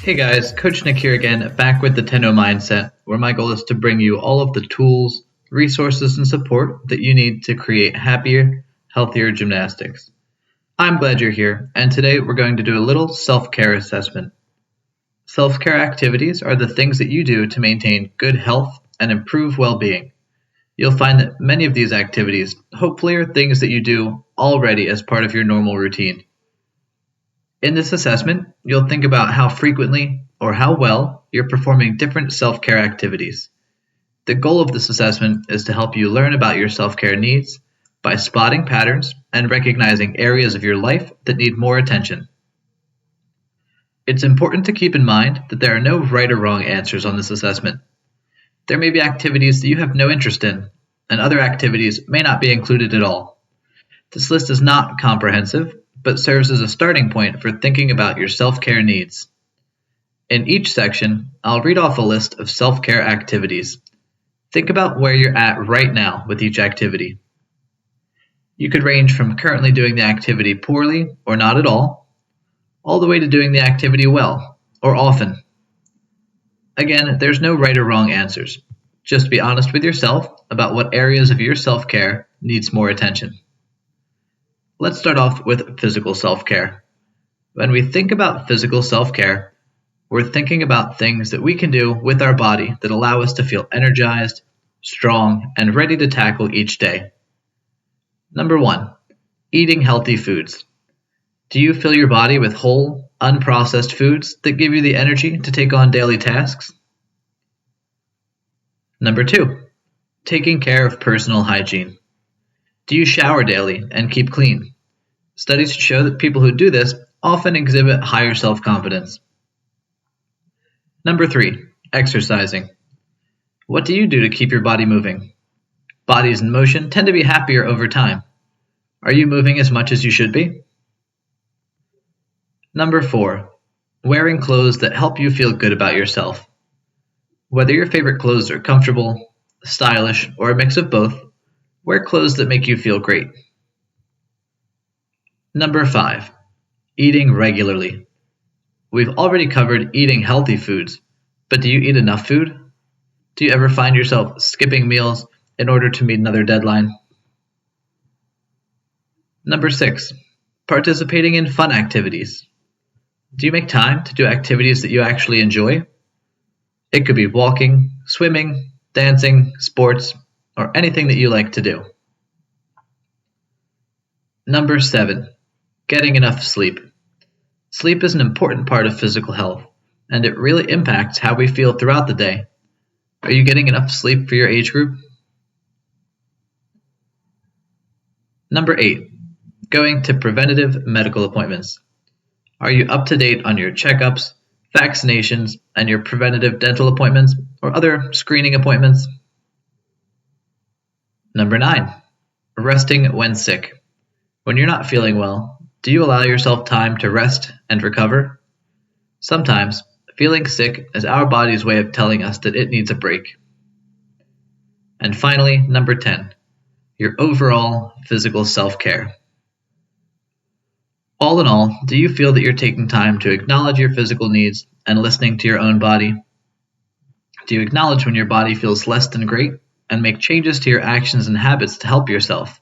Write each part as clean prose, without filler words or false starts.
Hey guys, Coach Nick here again, back with the Tenno Mindset, where my goal is to bring you all of the tools, resources, and support that you need to create happier, healthier gymnastics. I'm glad you're here, and today we're going to do a little self-care assessment. Self-care activities are the things that you do to maintain good health and improve well-being. You'll find that many of these activities hopefully are things that you do already as part of your normal routine. In this assessment, you'll think about how frequently or how well you're performing different self-care activities. The goal of this assessment is to help you learn about your self-care needs by spotting patterns and recognizing areas of your life that need more attention. It's important to keep in mind that there are no right or wrong answers on this assessment. There may be activities that you have no interest in, and other activities may not be included at all. This list is not comprehensive, but serves as a starting point for thinking about your self-care needs. In each section, I'll read off a list of self-care activities. Think about where you're at right now with each activity. You could range from currently doing the activity poorly or not at all the way to doing the activity well or often. Again, there's no right or wrong answers. Just be honest with yourself about what areas of your self-care needs more attention. Let's start off with physical self-care. When we think about physical self-care, we're thinking about things that we can do with our body that allow us to feel energized, strong, and ready to tackle each day. Number 1, eating healthy foods. Do you fill your body with whole, unprocessed foods that give you the energy to take on daily tasks? Number 2, taking care of personal hygiene. Do you shower daily and keep clean? Studies show that people who do this often exhibit higher self-confidence. Number 3, exercising. What do you do to keep your body moving? Bodies in motion tend to be happier over time. Are you moving as much as you should be? Number 4, wearing clothes that help you feel good about yourself. Whether your favorite clothes are comfortable, stylish, or a mix of both, wear clothes that make you feel great. Number 5, eating regularly. We've already covered eating healthy foods, but do you eat enough food? Do you ever find yourself skipping meals in order to meet another deadline? Number 6, participating in fun activities. Do you make time to do activities that you actually enjoy? It could be walking, swimming, dancing, sports, or anything that you like to do. Number 7, getting enough sleep. Sleep is an important part of physical health, and it really impacts how we feel throughout the day. Are you getting enough sleep for your age group? Number 8, going to preventative medical appointments. Are you up to date on your checkups, vaccinations, and your preventative dental appointments or other screening appointments? Number 9, resting when sick. When you're not feeling well, do you allow yourself time to rest and recover? Sometimes, feeling sick is our body's way of telling us that it needs a break. And finally, number 10, your overall physical self-care. All in all, do you feel that you're taking time to acknowledge your physical needs and listening to your own body? Do you acknowledge when your body feels less than great and make changes to your actions and habits to help yourself?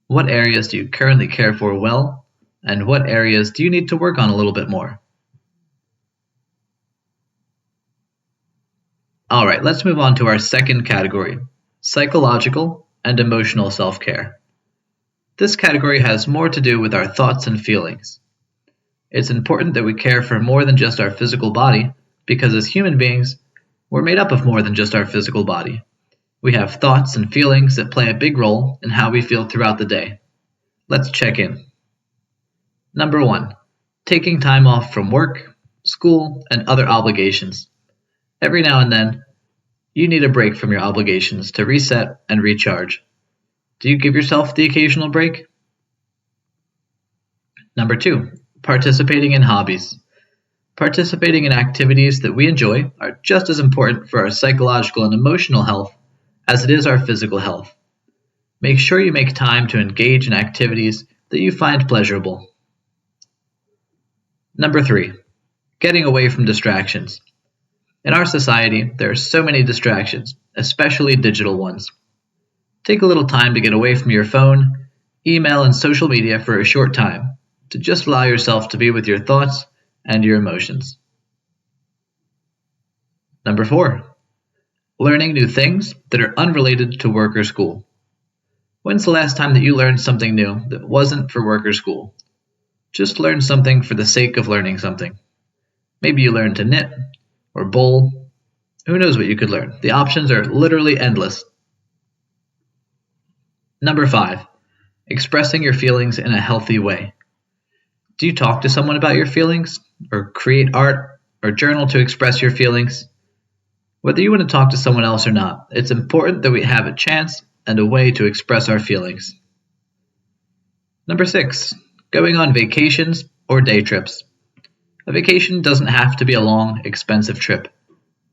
What areas do you currently care for well, and what areas do you need to work on a little bit more? All right, let's move on to our second category, psychological and emotional self-care. This category has more to do with our thoughts and feelings. It's important that we care for more than just our physical body, because as human beings, we're made up of more than just our physical body. We have thoughts and feelings that play a big role in how we feel throughout the day. Let's check in. Number 1, taking time off from work, school, and other obligations. Every now and then, you need a break from your obligations to reset and recharge. Do you give yourself the occasional break? Number 2, participating in hobbies. Participating in activities that we enjoy are just as important for our psychological and emotional health as it is our physical health. Make sure you make time to engage in activities that you find pleasurable. Number 3, getting away from distractions. In our society, there are so many distractions, especially digital ones. Take a little time to get away from your phone, email, and social media for a short time, to just allow yourself to be with your thoughts and your emotions. Number 4, learning new things that are unrelated to work or school. When's the last time that you learned something new that wasn't for work or school? Just learn something for the sake of learning something. Maybe you learned to knit or bowl. Who knows what you could learn? The options are literally endless. Number 5, expressing your feelings in a healthy way. Do you talk to someone about your feelings, or create art, or journal to express your feelings? Whether you want to talk to someone else or not, it's important that we have a chance and a way to express our feelings. Number 6, going on vacations or day trips. A vacation doesn't have to be a long, expensive trip.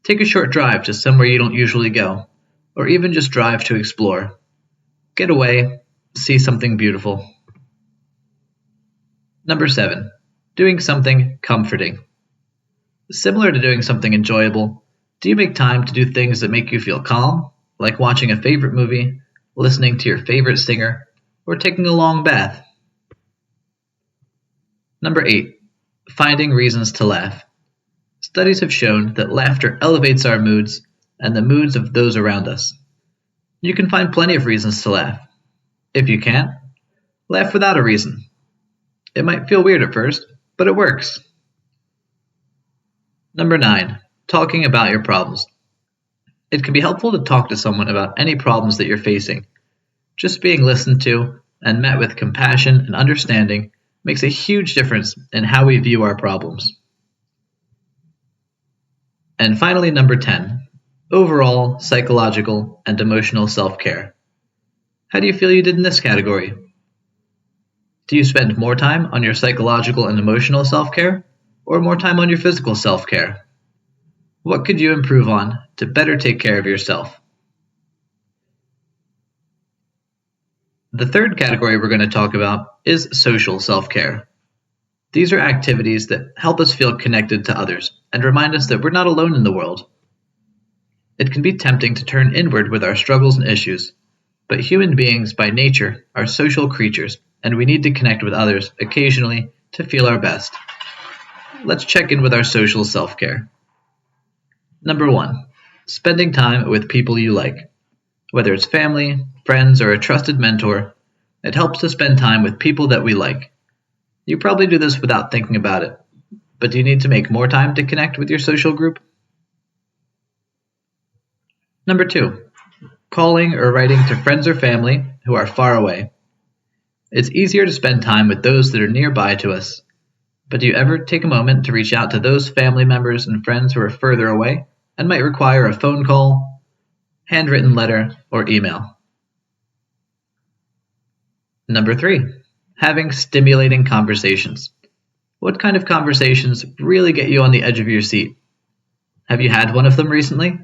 Take a short drive to somewhere you don't usually go, or even just drive to explore. Get away, see something beautiful. Number 7, doing something comforting. Similar to doing something enjoyable, do you make time to do things that make you feel calm, like watching a favorite movie, listening to your favorite singer, or taking a long bath? Number 8, finding reasons to laugh. Studies have shown that laughter elevates our moods and the moods of those around us. You can find plenty of reasons to laugh. If you can't, laugh without a reason. It might feel weird at first, but it works. Number 9, talking about your problems. It can be helpful to talk to someone about any problems that you're facing. Just being listened to and met with compassion and understanding makes a huge difference in how we view our problems. And finally, number 10, overall psychological and emotional self-care. How do you feel you did in this category? Do you spend more time on your psychological and emotional self-care, or more time on your physical self-care? What could you improve on to better take care of yourself? The third category we're going to talk about is social self-care. These are activities that help us feel connected to others and remind us that we're not alone in the world. It can be tempting to turn inward with our struggles and issues, but human beings by nature are social creatures, and we need to connect with others occasionally to feel our best. Let's check in with our social self-care. Number 1, spending time with people you like. Whether it's family, friends, or a trusted mentor, it helps to spend time with people that we like. You probably do this without thinking about it, but do you need to make more time to connect with your social group? Number 2, calling or writing to friends or family who are far away. It's easier to spend time with those that are nearby to us, but do you ever take a moment to reach out to those family members and friends who are further away and might require a phone call, handwritten letter, or email? Number 3, having stimulating conversations. What kind of conversations really get you on the edge of your seat? Have you had one of them recently?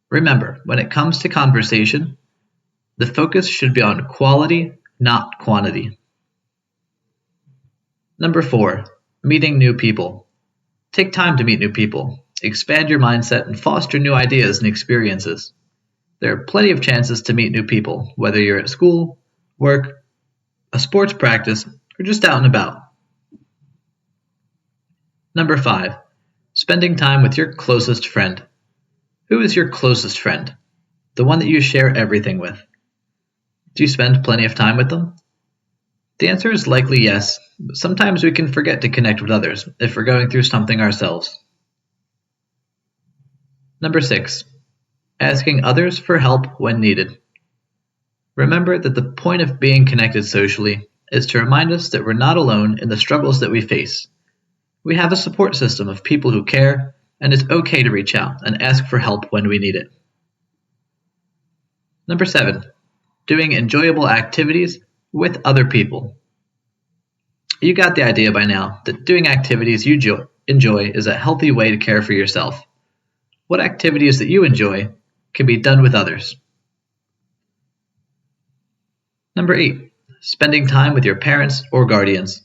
Remember, when it comes to conversation, the focus should be on quality, not quantity. Number 4, meeting new people. Take time to meet new people. Expand your mindset and foster new ideas and experiences. There are plenty of chances to meet new people, whether you're at school, work, a sports practice, or just out and about. Number 5, spending time with your closest friend. Who is your closest friend? The one that you share everything with. Do you spend plenty of time with them? The answer is likely yes, but sometimes we can forget to connect with others if we're going through something ourselves. Number 6, asking others for help when needed. Remember that the point of being connected socially is to remind us that we're not alone in the struggles that we face. We have a support system of people who care, and it's okay to reach out and ask for help when we need it. Number 7, doing enjoyable activities with other people. You got the idea by now that doing activities you enjoy is a healthy way to care for yourself. What activities that you enjoy can be done with others? Number 8, spending time with your parents or guardians.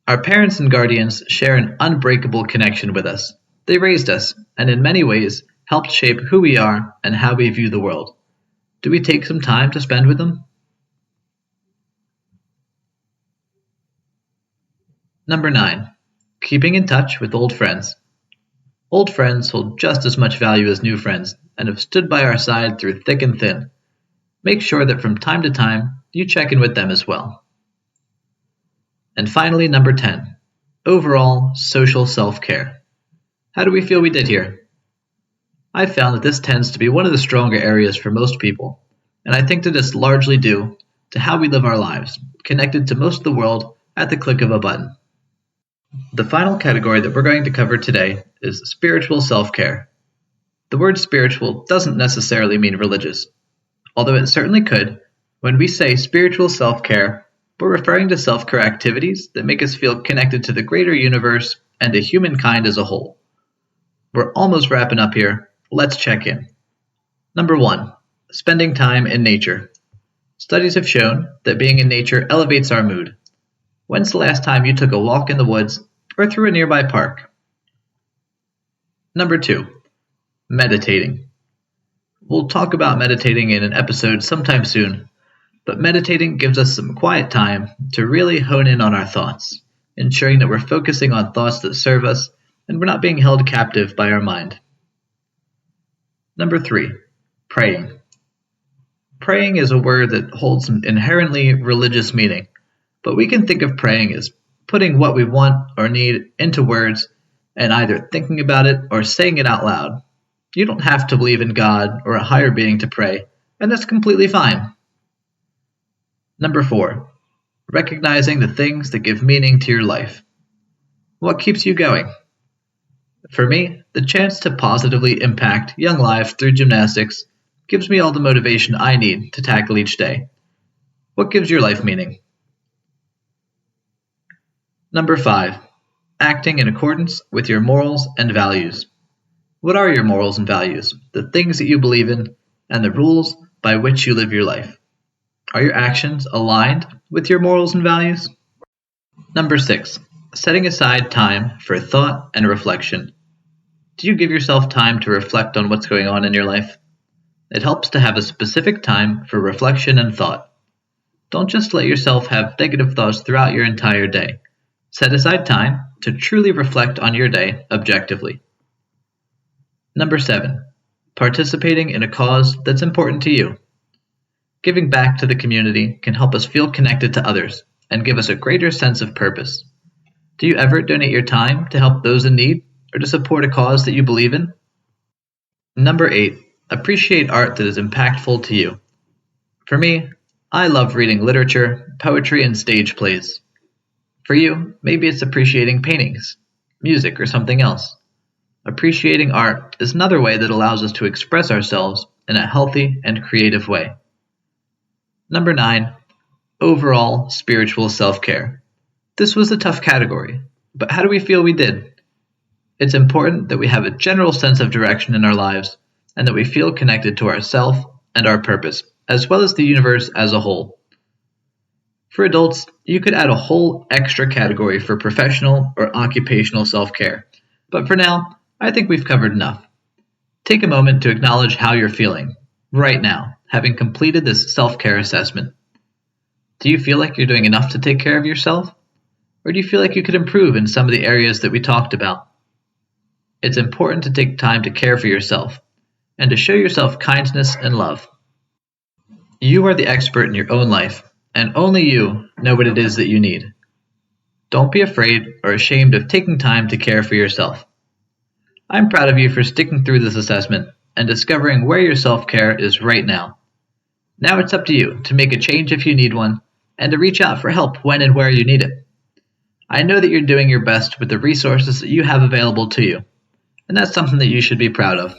Our parents and guardians share an unbreakable connection with us. They raised us, and in many ways, helped shape who we are and how we view the world. Do we take some time to spend with them? Number 9. Keeping in touch with old friends. Old friends hold just as much value as new friends and have stood by our side through thick and thin. Make sure that from time to time you check in with them as well. And finally, number 10. Overall social self-care. How do we feel we did here? I've found that this tends to be one of the stronger areas for most people, and I think that it's largely due to how we live our lives, connected to most of the world at the click of a button. The final category that we're going to cover today is spiritual self-care. The word spiritual doesn't necessarily mean religious, although it certainly could. When we say spiritual self-care, we're referring to self-care activities that make us feel connected to the greater universe and to humankind as a whole. We're almost wrapping up here. Let's check in. Number 1. Spending time in nature. Studies have shown that being in nature elevates our mood. When's the last time you took a walk in the woods or through a nearby park? Number 2. Meditating. We'll talk about meditating in an episode sometime soon, but meditating gives us some quiet time to really hone in on our thoughts, ensuring that we're focusing on thoughts that serve us and we're not being held captive by our mind. Number 3. Praying. Praying is a word that holds an inherently religious meaning, but we can think of praying as putting what we want or need into words and either thinking about it or saying it out loud. You don't have to believe in God or a higher being to pray, and that's completely fine. Number 4. Recognizing the things that give meaning to your life. What keeps you going? For me, the chance to positively impact young lives through gymnastics gives me all the motivation I need to tackle each day. What gives your life meaning? Number 5. Acting in accordance with your morals and values. What are your morals and values, the things that you believe in, and the rules by which you live your life? Are your actions aligned with your morals and values? Number 6. Setting aside time for thought and reflection. Do you give yourself time to reflect on what's going on in your life? It helps to have a specific time for reflection and thought. Don't just let yourself have negative thoughts throughout your entire day. Set aside time to truly reflect on your day objectively. Number 7. Participating in a cause that's important to you. Giving back to the community can help us feel connected to others and give us a greater sense of purpose. Do you ever donate your time to help those in need or to support a cause that you believe in? Number 8. Appreciate art that is impactful to you. For me, I love reading literature, poetry, and stage plays. For you, maybe it's appreciating paintings, music, or something else. Appreciating art is another way that allows us to express ourselves in a healthy and creative way. Number 9. Overall spiritual self-care. This was a tough category, but how do we feel we did? It's important that we have a general sense of direction in our lives and that we feel connected to ourself and our purpose, as well as the universe as a whole. For adults, you could add a whole extra category for professional or occupational self-care, but for now, I think we've covered enough. Take a moment to acknowledge how you're feeling, right now, having completed this self-care assessment. Do you feel like you're doing enough to take care of yourself? Or do you feel like you could improve in some of the areas that we talked about? It's important to take time to care for yourself and to show yourself kindness and love. You are the expert in your own life, and only you know what it is that you need. Don't be afraid or ashamed of taking time to care for yourself. I'm proud of you for sticking through this assessment and discovering where your self-care is right now. Now it's up to you to make a change if you need one, and to reach out for help when and where you need it. I know that you're doing your best with the resources that you have available to you, and that's something that you should be proud of.